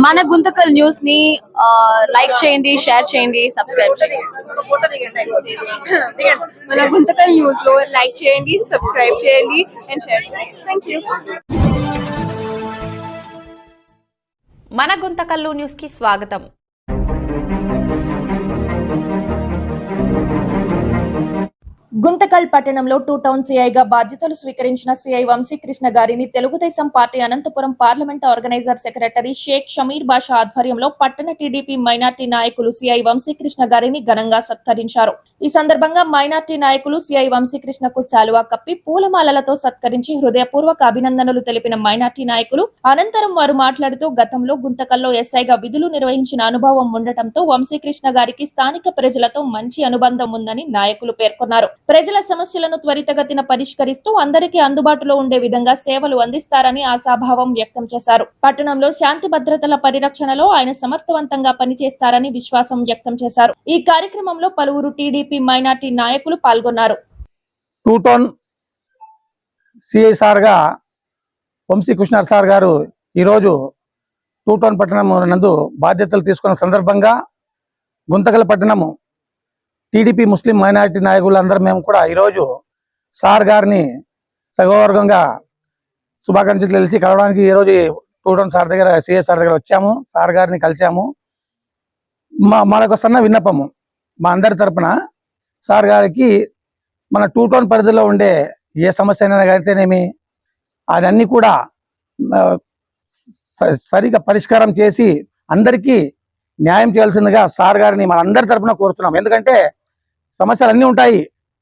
మన గుంతకల్ న్యూస్ ని లైక్ చేయండి, షేర్ చేయండి, సబ్స్క్రైబ్ చేయండి. మన గుంతకల్ న్యూస్ లో లైక్ చేయండి, సబ్స్క్రైబ్ చేయండి అండ్ షేర్ చేయండి. థాంక్యూ. మన గుంతకల్లు న్యూస్ కి స్వాగతం. గుంతకల్ పట్టణంలో 2 టౌన్ సిఐగా బాధ్యతలు స్వీకరించిన సిఐ వంశీకృష్ణ గారిని Telugu Desam party Anantapuram parliament organizer secretary Sheikh Shameer Basha ఆధ్వర్యంలో పట్టణ టీడీపీ మైనార్టీ నాయకులు సిఐ వంశీకృష్ణ గారిని ఘనంగా సత్కరించారు. ఈ సందర్భంగా మైనార్టీ నాయకులు సిఐ వంశీకృష్ణకు శాలువా కప్పి పూలమాలలతో సత్కరించి హృదయపూర్వక అభినందనలు తెలిపిన మైనార్టీ నాయకులు అనంతరం వారు మాట్లాడుతూ గతంలో గుంతకల్లో ఎస్ఐగా విధులు నిర్వహించిన అనుభవం ఉండటంతో వంశీకృష్ణ గారికి స్థానిక ప్రజలతో మంచి అనుబంధం ఉందని నాయకులు పేర్కొన్నారు. ప్రజల సమస్యలను త్వరితగతిన పరిష్కరిస్తూ అందరికీ అందుబాటులో ఉండే విధంగా సేవలు అందిస్తారని ఆశాభావం వ్యక్తం చేశారు. పట్టణంలో శాంతి భద్రతల పరిరక్షణలో ఆయన సమర్థవంతంగా పనిచేస్తారని విశ్వాసం వ్యక్తం చేశారు. ఈ కార్యక్రమంలో పలువురు టీడీపీ మైనార్టీ నాయకులు పాల్గొన్నారు. 2 టౌన్ సిఐ సార్గా వంశీకృష్ణ సార్ గారు ఈరోజు 2 టౌన్ పట్టణం నందు బాధ్యతలు తీసుకున్న సందర్భంగా గుంతకల్ పట్టణము టీడీపీ ముస్లిం మైనారిటీ నాయకులందరూ మేము కూడా ఈరోజు సార్ గారిని సగౌరవంగా శుభాకాంక్షలు తెలిసి కలవడానికి ఈరోజు 2 టౌన్ సార్ దగ్గర సిఐ సార్ దగ్గర వచ్చాము. సార్ గారిని కలిసాము. మనకు సన్న విన్నపము మా అందరి తరపున సార్ గారికి మన 2 టౌన్ పరిధిలో ఉండే ఏ సమస్య అయినా అయితేనేమి అవన్నీ కూడా సరిగా పరిష్కారం చేసి అందరికీ న్యాయం చేయాల్సిందిగా సార్ గారిని మన అందరి తరపున కోరుతున్నాం. ఎందుకంటే సమస్యలు అన్నీ ఉంటాయి.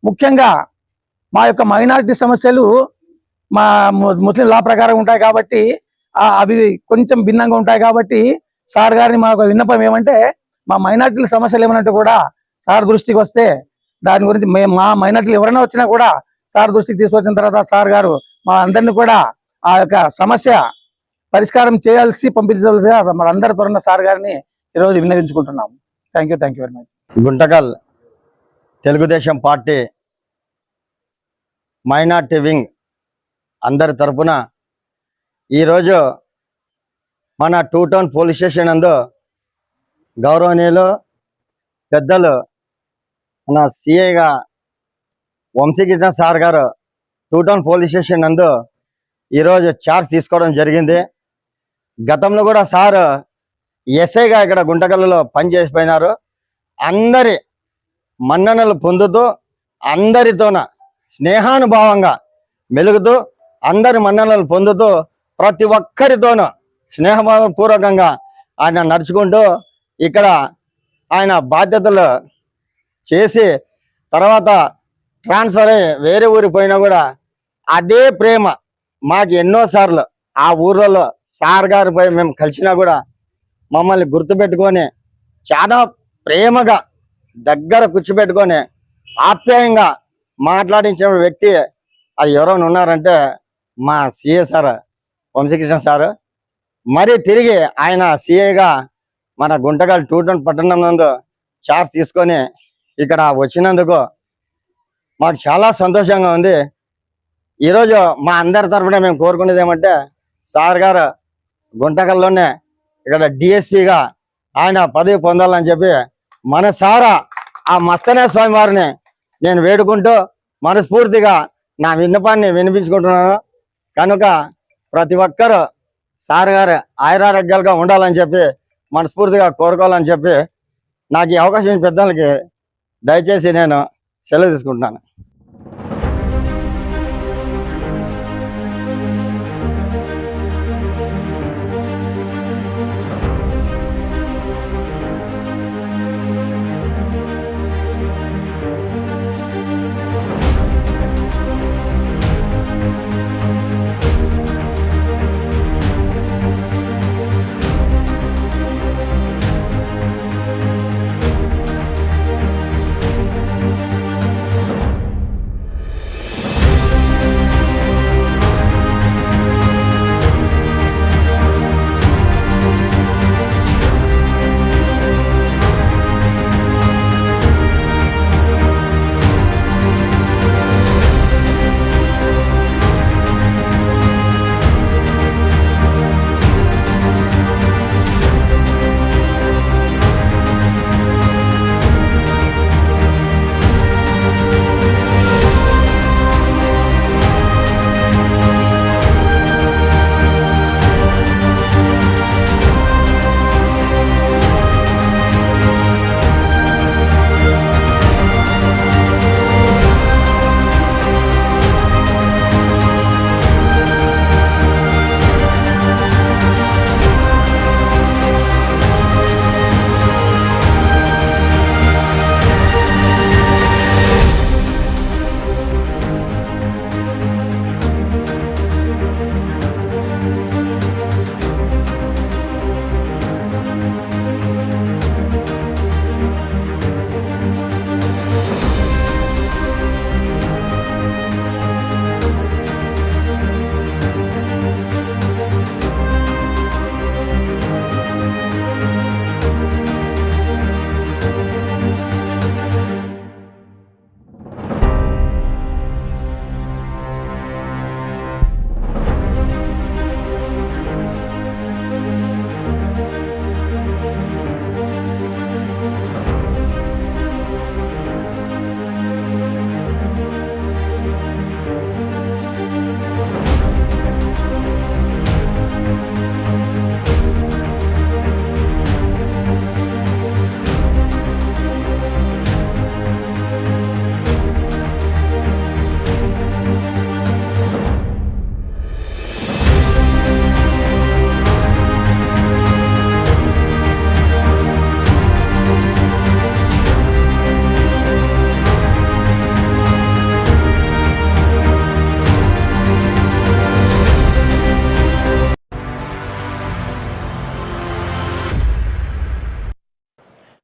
ముఖ్యంగా మా యొక్క మైనారిటీ సమస్యలు మా ముస్లిం లా ప్రకారం ఉంటాయి కాబట్టి అవి కొంచెం భిన్నంగా ఉంటాయి కాబట్టి సార్ గారిని మా యొక్క విన్నపం ఏమంటే మా మైనారిటీల సమస్యలు ఏమనంటే కూడా సార్ దృష్టికి వస్తే దాని గురించి మా మైనారిటీలు ఎవరైనా వచ్చినా కూడా సార్ దృష్టికి తీసుకొచ్చిన తర్వాత సార్ గారు మా అందరినీ కూడా ఆ యొక్క సమస్య పరిష్కారం చేయాల్సి పంపించవలసి మన అందరి త్వరన సార్ గారిని ఈరోజు విన్నవించుకుంటున్నాము. Thank you very much. Guntakal Telugu Desam party minority wing అందరి తరపున ఈరోజు మన 2 టౌన్ పోలీస్ స్టేషన్ నందు గౌరవనీయులు పెద్దలు మన సిఐగా వంశీకృష్ణ సార్ గారు 2 టౌన్ పోలీస్ స్టేషన్ నందు ఈరోజు ఛార్జ్ తీసుకోవడం జరిగింది. గతంలో కూడా సార్ ఎస్ఐగా ఇక్కడ గుంటకల్లో పనిచేసిపోయినారు. అందరి మన్ననలు పొందుతూ అందరితోన స్నేహానుభావంగా మెలుగుతూ అందరి మన్ననలు పొందుతూ ప్రతి ఒక్కరితోనూ స్నేహపూర్వకంగా ఆయన నడుచుకుంటూ ఇక్కడ ఆయన బాధ్యతలు చేసి తర్వాత ట్రాన్స్ఫర్ అయ్యి వేరే ఊరికి పోయినా కూడా అదే ప్రేమ మాకు ఎన్నోసార్లు ఆ ఊర్లలో సార్ గారిపై మేము కలిసినా కూడా మమ్మల్ని గుర్తుపెట్టుకొని చాలా ప్రేమగా దగ్గర కూర్చోబెట్టుకొని ఆప్యాయంగా మాట్లాడించిన వ్యక్తి అది ఎవరైనా ఉన్నారంటే మా సిఏ సార్ వంశీకృష్ణ సార్. మరి తిరిగి ఆయన సిఐగా మన గుంటకల్ 2 టౌన్ పట్టణం నందు చార్జ్ తీసుకొని ఇక్కడ వచ్చినందుకు మాకు చాలా సంతోషంగా ఉంది. ఈరోజు మా అందరి తరఫున మేము కోరుకునేది ఏమంటే సార్ గారు గుంటకల్లోనే ఇక్కడ డిఎస్పీగా ఆయన పదవి పొందాలని చెప్పి మనసారా ఆ మస్తనే స్వామి వారిని నేను వేడుకుంటూ మనస్ఫూర్తిగా నా విన్నపాన్ని వినిపించుకుంటున్నాను. కనుక ప్రతి ఒక్కరూ సార్ గారు ఆయురారోగ్యాలుగా ఉండాలని చెప్పి మనస్ఫూర్తిగా కోరుకోవాలని చెప్పి నాకు ఈ అవకాశం పెద్దలకి దయచేసి నేను సెలవు తీసుకుంటున్నాను.